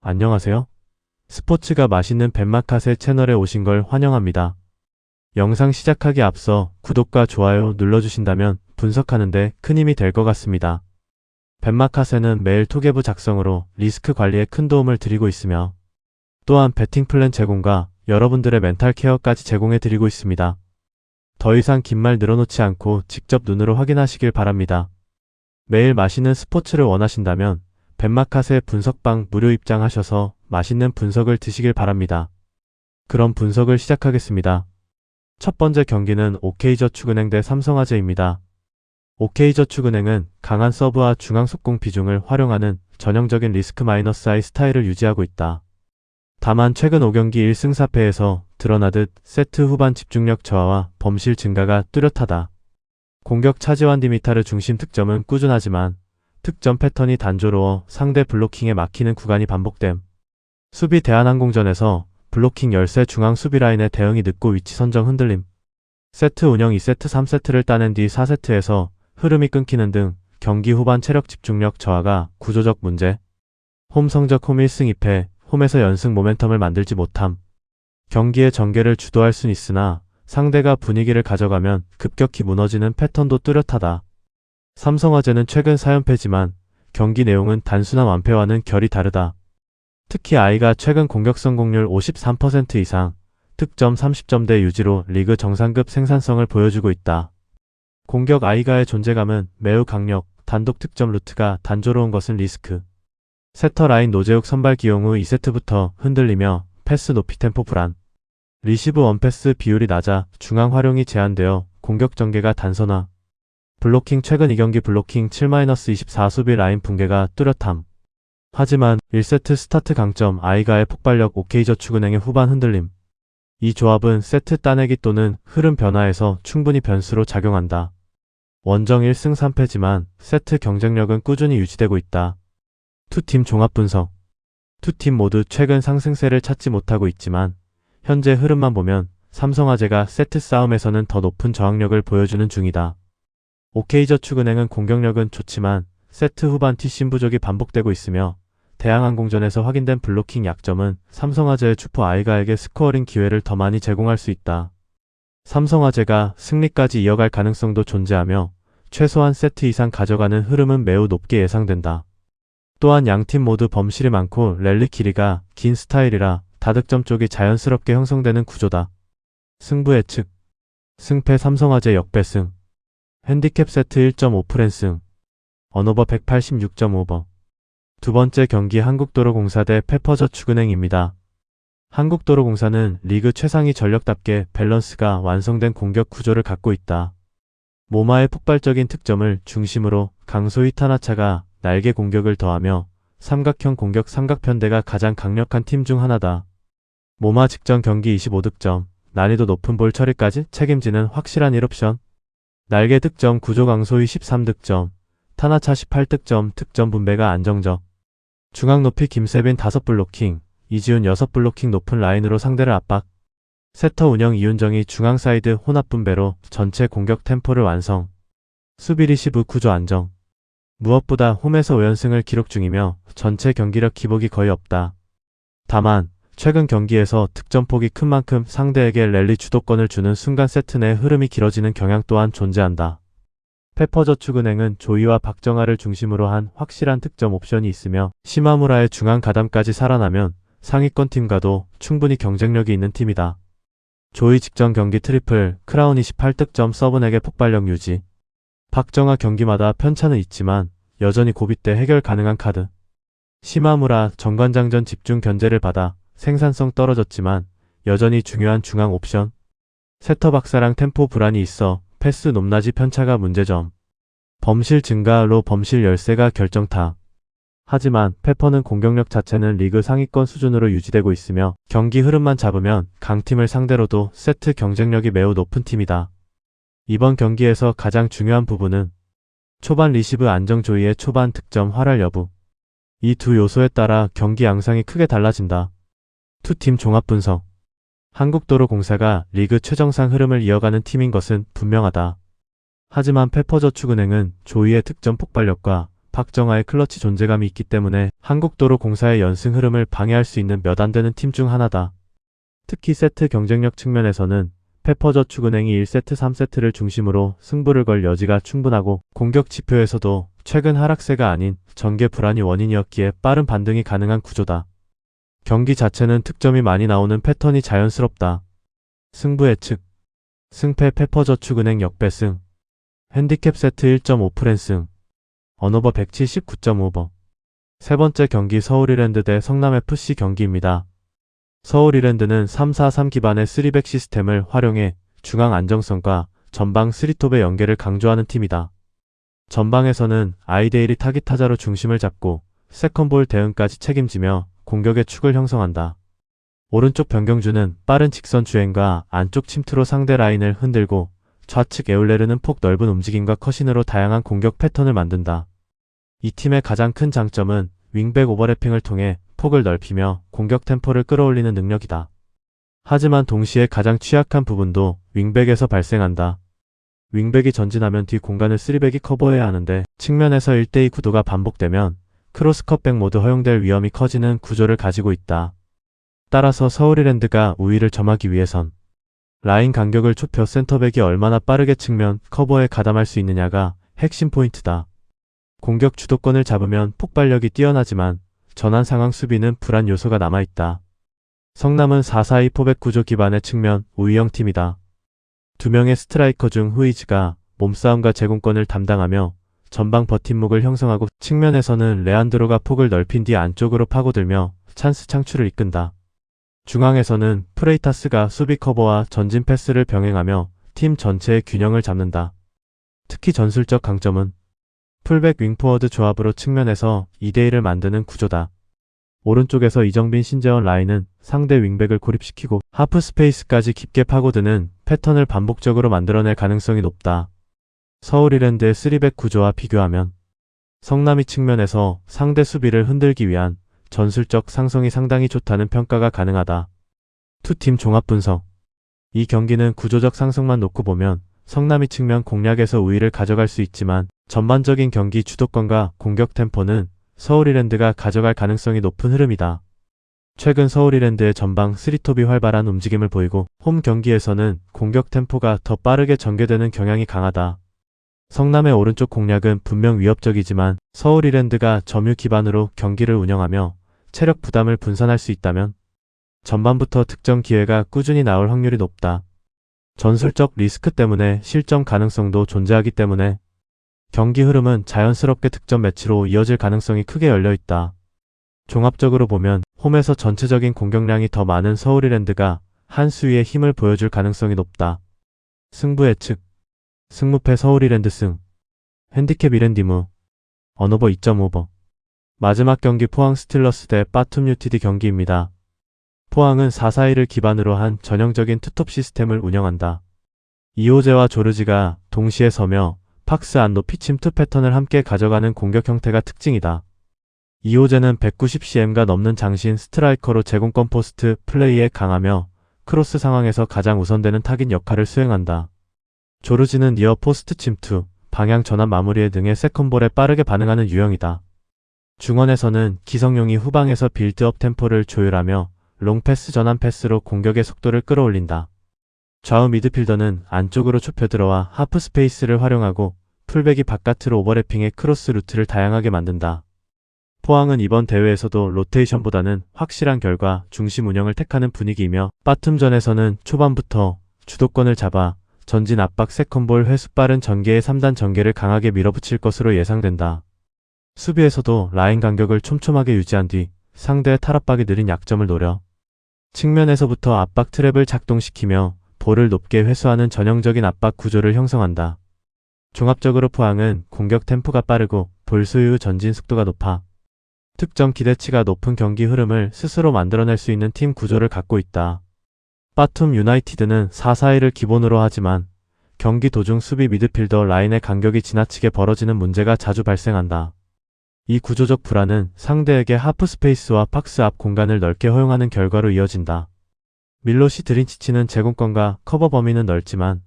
안녕하세요. 스포츠가 맛있는 벤마카세 채널에 오신 걸 환영합니다. 영상 시작하기 앞서 구독과 좋아요 눌러주신다면 분석하는데 큰 힘이 될 것 같습니다. 벤마카세는 매일 토개부 작성으로 리스크 관리에 큰 도움을 드리고 있으며 또한 베팅 플랜 제공과 여러분들의 멘탈 케어까지 제공해 드리고 있습니다. 더 이상 긴 말 늘어놓지 않고 직접 눈으로 확인하시길 바랍니다. 매일 맛있는 스포츠를 원하신다면 벤마카세 분석방 무료 입장하셔서 맛있는 분석을 드시길 바랍니다. 그럼 분석을 시작하겠습니다. 첫 번째 경기는 OK저축은행 대 삼성화재입니다. OK저축은행은 강한 서브와 중앙 속공 비중을 활용하는 전형적인 리스크 마이너스 하이 스타일을 유지하고 있다. 다만 최근 5경기 1승 4패에서 드러나듯 세트 후반 집중력 저하와 범실 증가가 뚜렷하다. 공격 차지완 디미타르 중심 득점은 꾸준하지만 득점 패턴이 단조로워 상대 블로킹에 막히는 구간이 반복됨. 수비 대한항공전에서 블로킹 열세 중앙 수비 라인의 대응이 늦고 위치 선정 흔들림. 세트 운영 2세트 3세트를 따낸 뒤 4세트에서 흐름이 끊기는 등 경기 후반 체력 집중력 저하가 구조적 문제. 홈 성적 홈 1승 2패, 홈에서 연승 모멘텀을 만들지 못함. 경기의 전개를 주도할 순 있으나 상대가 분위기를 가져가면 급격히 무너지는 패턴도 뚜렷하다. 삼성화재는 최근 4연패지만 경기 내용은 단순한 완패와는 결이 다르다. 특히 아이가 최근 공격 성공률 53% 이상, 득점 30점대 유지로 리그 정상급 생산성을 보여주고 있다. 공격 아이가의 존재감은 매우 강력, 단독 득점 루트가 단조로운 것은 리스크. 세터 라인 노재욱 선발 기용 후 2세트부터 흔들리며 패스 높이 템포 불안. 리시브 원패스 비율이 낮아 중앙 활용이 제한되어 공격 전개가 단선화. 블로킹 최근 2경기 블로킹 7-24 수비 라인 붕괴가 뚜렷함. 하지만 1세트 스타트 강점 아이가의 폭발력 OK저축은행의 후반 흔들림. 이 조합은 세트 따내기 또는 흐름 변화에서 충분히 변수로 작용한다. 원정 1승 3패지만 세트 경쟁력은 꾸준히 유지되고 있다. 두 팀 종합 분석. 두 팀 모두 최근 상승세를 찾지 못하고 있지만 현재 흐름만 보면 삼성화재가 세트 싸움에서는 더 높은 저항력을 보여주는 중이다. OK저축은행은 공격력은 좋지만 세트 후반 뒷심 부족이 반복되고 있으며 대한항공전에서 확인된 블로킹 약점은 삼성화재의 주포 아이가에게 스코어링 기회를 더 많이 제공할 수 있다. 삼성화재가 승리까지 이어갈 가능성도 존재하며 최소한 세트 이상 가져가는 흐름은 매우 높게 예상된다. 또한 양팀 모두 범실이 많고 랠리 길이가 긴 스타일이라 다득점 쪽이 자연스럽게 형성되는 구조다. 승부 예측. 승패 삼성화재 역배승. 핸디캡 세트 1.5프랜승. 언오버 186.5번. 두 번째 경기 한국도로공사 대 페퍼저축은행입니다. 한국도로공사는 리그 최상위 전력답게 밸런스가 완성된 공격 구조를 갖고 있다. 모마의 폭발적인 특점을 중심으로 강소희 타나차가 날개 공격을 더하며 삼각형 공격 삼각편대가 가장 강력한 팀 중 하나다. 모마 직전 경기 25득점, 난이도 높은 볼 처리까지 책임지는 확실한 1옵션. 날개 득점 구조 강소희 13득점, 타나차 18득점 득점 분배가 안정적. 중앙 높이 김세빈 5블로킹, 이지훈 6블로킹 높은 라인으로 상대를 압박. 세터 운영 이윤정이 중앙 사이드 혼합 분배로 전체 공격 템포를 완성. 수비 리시브 구조 안정. 무엇보다 홈에서 5연승을 기록 중이며 전체 경기력 기복이 거의 없다. 다만 최근 경기에서 득점폭이 큰 만큼 상대에게 랠리 주도권을 주는 순간 세트 내 흐름이 길어지는 경향 또한 존재한다. 페퍼저축은행은 조이와 박정아를 중심으로 한 확실한 득점 옵션이 있으며 시마무라의 중앙 가담까지 살아나면 상위권 팀과도 충분히 경쟁력이 있는 팀이다. 조이 직전 경기 트리플, 크라운 28득점 서브넥의 폭발력 유지. 박정아 경기마다 편차는 있지만 여전히 고비 때 해결 가능한 카드. 시마무라 정관장전 집중 견제를 받아 생산성 떨어졌지만 여전히 중요한 중앙 옵션. 세터 박사랑 템포 불안이 있어 패스 높낮이 편차가 문제점. 범실 증가로 범실 열세가 결정타. 하지만 페퍼는 공격력 자체는 리그 상위권 수준으로 유지되고 있으며 경기 흐름만 잡으면 강팀을 상대로도 세트 경쟁력이 매우 높은 팀이다. 이번 경기에서 가장 중요한 부분은 초반 리시브 안정 조이의 초반 득점 활활 여부. 이 두 요소에 따라 경기 양상이 크게 달라진다. 두 팀 종합 분석. 한국도로공사가 리그 최정상 흐름을 이어가는 팀인 것은 분명하다. 하지만 페퍼저축은행은 조이의 득점 폭발력과 박정아의 클러치 존재감이 있기 때문에 한국도로공사의 연승 흐름을 방해할 수 있는 몇 안 되는 팀 중 하나다. 특히 세트 경쟁력 측면에서는 페퍼저축은행이 1세트 3세트를 중심으로 승부를 걸 여지가 충분하고 공격 지표에서도 최근 하락세가 아닌 전개 불안이 원인이었기에 빠른 반등이 가능한 구조다. 경기 자체는 득점이 많이 나오는 패턴이 자연스럽다. 승부 예측. 승패 페퍼저축은행 역배승. 핸디캡 세트 1.5프랜승. 언오버 179.5버. 세 번째 경기 서울이랜드 대 성남FC 경기입니다. 서울이랜드는 3-4-3 기반의 3백 시스템을 활용해 중앙 안정성과 전방 3톱의 연계를 강조하는 팀이다. 전방에서는 아이데일이 타깃 타자로 중심을 잡고 세컨볼 대응까지 책임지며 공격의 축을 형성한다. 오른쪽 변경주는 빠른 직선 주행과 안쪽 침투로 상대 라인을 흔들고 좌측 에울레르는 폭 넓은 움직임과 컷인으로 다양한 공격 패턴을 만든다. 이 팀의 가장 큰 장점은 윙백 오버래핑을 통해 폭을 넓히며 공격 템포를 끌어올리는 능력이다. 하지만 동시에 가장 취약한 부분도 윙백에서 발생한다. 윙백이 전진하면 뒤 공간을 3백이 커버해야 하는데 측면에서 1대2 구도가 반복되면 크로스컷백 모두 허용될 위험이 커지는 구조를 가지고 있다. 따라서 서울이랜드가 우위를 점하기 위해선 라인 간격을 좁혀 센터백이 얼마나 빠르게 측면 커버에 가담할 수 있느냐가 핵심 포인트다. 공격 주도권을 잡으면 폭발력이 뛰어나지만 전환 상황 수비는 불안 요소가 남아있다. 성남은 4-4-2 포백 구조 기반의 측면 우위형 팀이다. 두 명의 스트라이커 중 후이즈가 몸싸움과 제공권을 담당하며 전방 버팀목을 형성하고 측면에서는 레안드로가 폭을 넓힌 뒤 안쪽으로 파고들며 찬스 창출을 이끈다. 중앙에서는 프레이타스가 수비 커버와 전진 패스를 병행하며 팀 전체의 균형을 잡는다. 특히 전술적 강점은 풀백 윙포워드 조합으로 측면에서 2대1을 만드는 구조다. 오른쪽에서 이정빈 신재원 라인은 상대 윙백을 고립시키고 하프 스페이스까지 깊게 파고드는 패턴을 반복적으로 만들어낼 가능성이 높다. 서울이랜드의 3백 구조와 비교하면 성남이 측면에서 상대 수비를 흔들기 위한 전술적 상성이 상당히 좋다는 평가가 가능하다. 두 팀 종합 분석. 이 경기는 구조적 상승만 놓고 보면 성남이 측면 공략에서 우위를 가져갈 수 있지만 전반적인 경기 주도권과 공격 템포는 서울이랜드가 가져갈 가능성이 높은 흐름이다. 최근 서울이랜드의 전방 3톱이 활발한 움직임을 보이고 홈 경기에서는 공격 템포가 더 빠르게 전개되는 경향이 강하다. 성남의 오른쪽 공략은 분명 위협적이지만 서울이랜드가 점유 기반으로 경기를 운영하며 체력 부담을 분산할 수 있다면 전반부터 득점 기회가 꾸준히 나올 확률이 높다. 전술적 리스크 때문에 실점 가능성도 존재하기 때문에 경기 흐름은 자연스럽게 득점 매치로 이어질 가능성이 크게 열려있다. 종합적으로 보면 홈에서 전체적인 공격량이 더 많은 서울이랜드가 한 수위의 힘을 보여줄 가능성이 높다. 승부 예측. 승무패 서울이랜드 승. 핸디캡 이랜디무. 언오버 2.5버. 마지막 경기 포항 스틸러스 대 빠툼 유티드 경기입니다. 포항은 4-4-2를 기반으로 한 전형적인 투톱 시스템을 운영한다. 이호재와 조르지가 동시에 서며 박스 안로 피침투 패턴을 함께 가져가는 공격 형태가 특징이다. 이호재는 190cm가 넘는 장신 스트라이커로 제공권 포스트 플레이에 강하며 크로스 상황에서 가장 우선되는 타깃 역할을 수행한다. 조르지는 니어 포스트 침투, 방향 전환 마무리 등의 세컨볼에 빠르게 반응하는 유형이다. 중원에서는 기성용이 후방에서 빌드업 템포를 조율하며 롱패스 전환 패스로 공격의 속도를 끌어올린다. 좌우 미드필더는 안쪽으로 좁혀 들어와 하프 스페이스를 활용하고 풀백이 바깥으로 오버래핑해 크로스 루트를 다양하게 만든다. 포항은 이번 대회에서도 로테이션보다는 확실한 결과 중심 운영을 택하는 분위기이며 빠툼전에서는 초반부터 주도권을 잡아 전진 압박 세컨볼 회수 빠른 전개의 3단 전개를 강하게 밀어붙일 것으로 예상된다. 수비에서도 라인 간격을 촘촘하게 유지한 뒤 상대의 탈압박이 느린 약점을 노려 측면에서부터 압박 트랩을 작동시키며 볼을 높게 회수하는 전형적인 압박 구조를 형성한다. 종합적으로 포항은 공격 템포가 빠르고 볼 소유 전진 속도가 높아 특정 기대치가 높은 경기 흐름을 스스로 만들어낼 수 있는 팀 구조를 갖고 있다. 빠툼 유나이티드는 4-4-2를 기본으로 하지만 경기 도중 수비 미드필더 라인의 간격이 지나치게 벌어지는 문제가 자주 발생한다. 이 구조적 불안은 상대에게 하프 스페이스와 박스 앞 공간을 넓게 허용하는 결과로 이어진다. 밀로시 드린치치는 제공권과 커버 범위는 넓지만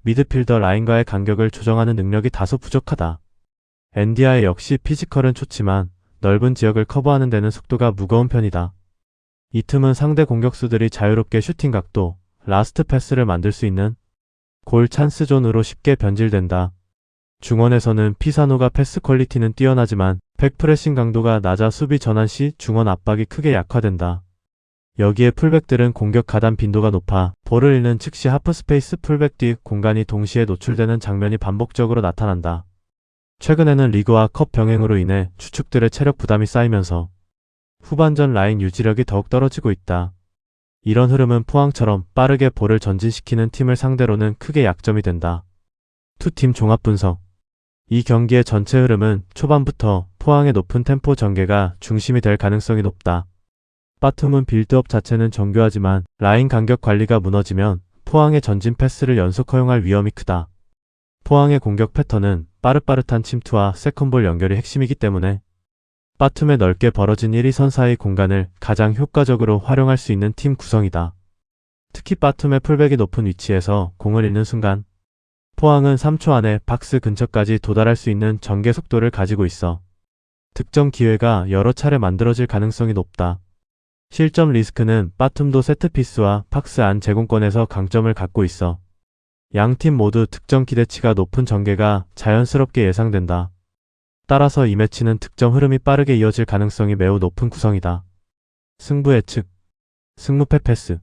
미드필더 라인과의 간격을 조정하는 능력이 다소 부족하다. 엔디아의 역시 피지컬은 좋지만 넓은 지역을 커버하는 데는 속도가 무거운 편이다. 이 틈은 상대 공격수들이 자유롭게 슈팅 각도, 라스트 패스를 만들 수 있는 골 찬스 존으로 쉽게 변질된다. 중원에서는 피사노가 패스 퀄리티는 뛰어나지만 백프레싱 강도가 낮아 수비 전환 시 중원 압박이 크게 약화된다. 여기에 풀백들은 공격 가담 빈도가 높아 볼을 잃는 즉시 하프스페이스 풀백 뒤 공간이 동시에 노출되는 장면이 반복적으로 나타난다. 최근에는 리그와 컵 병행으로 인해 주축들의 체력 부담이 쌓이면서 후반전 라인 유지력이 더욱 떨어지고 있다. 이런 흐름은 포항처럼 빠르게 볼을 전진시키는 팀을 상대로는 크게 약점이 된다. 두 팀 종합 분석. 이 경기의 전체 흐름은 초반부터 포항의 높은 템포 전개가 중심이 될 가능성이 높다. 바툼은 빌드업 자체는 정교하지만 라인 간격 관리가 무너지면 포항의 전진 패스를 연속 허용할 위험이 크다. 포항의 공격 패턴은 빠릇빠릇한 침투와 세컨볼 연결이 핵심이기 때문에 바툼의 넓게 벌어진 1~2선 사이 공간을 가장 효과적으로 활용할 수 있는 팀 구성이다. 특히 바툼의 풀백이 높은 위치에서 공을 잃는 순간 포항은 3초 안에 박스 근처까지 도달할 수 있는 전개 속도를 가지고 있어 득점 기회가 여러 차례 만들어질 가능성이 높다. 실점 리스크는 바툼도 세트피스와 박스 안 제공권에서 강점을 갖고 있어 양팀 모두 득점 기대치가 높은 전개가 자연스럽게 예상된다. 따라서 이 매치는 득점 흐름이 빠르게 이어질 가능성이 매우 높은 구성이다. 승부 예측. 승무패 패스.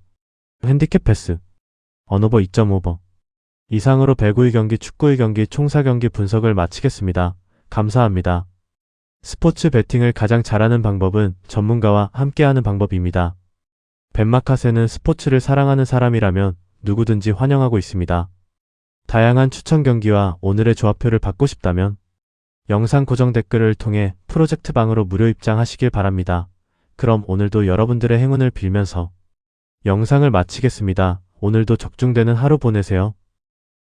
핸디캡 패스. 언오버 2.5버. 이상으로 배구의 경기, 축구의 경기 총 4경기 분석을 마치겠습니다. 감사합니다. 스포츠 베팅을 가장 잘하는 방법은 전문가와 함께하는 방법입니다. 벤마카세는 스포츠를 사랑하는 사람이라면 누구든지 환영하고 있습니다. 다양한 추천 경기와 오늘의 조합표를 받고 싶다면 영상 고정 댓글을 통해 프로젝트 방으로 무료 입장하시길 바랍니다. 그럼 오늘도 여러분들의 행운을 빌면서 영상을 마치겠습니다. 오늘도 적중되는 하루 보내세요.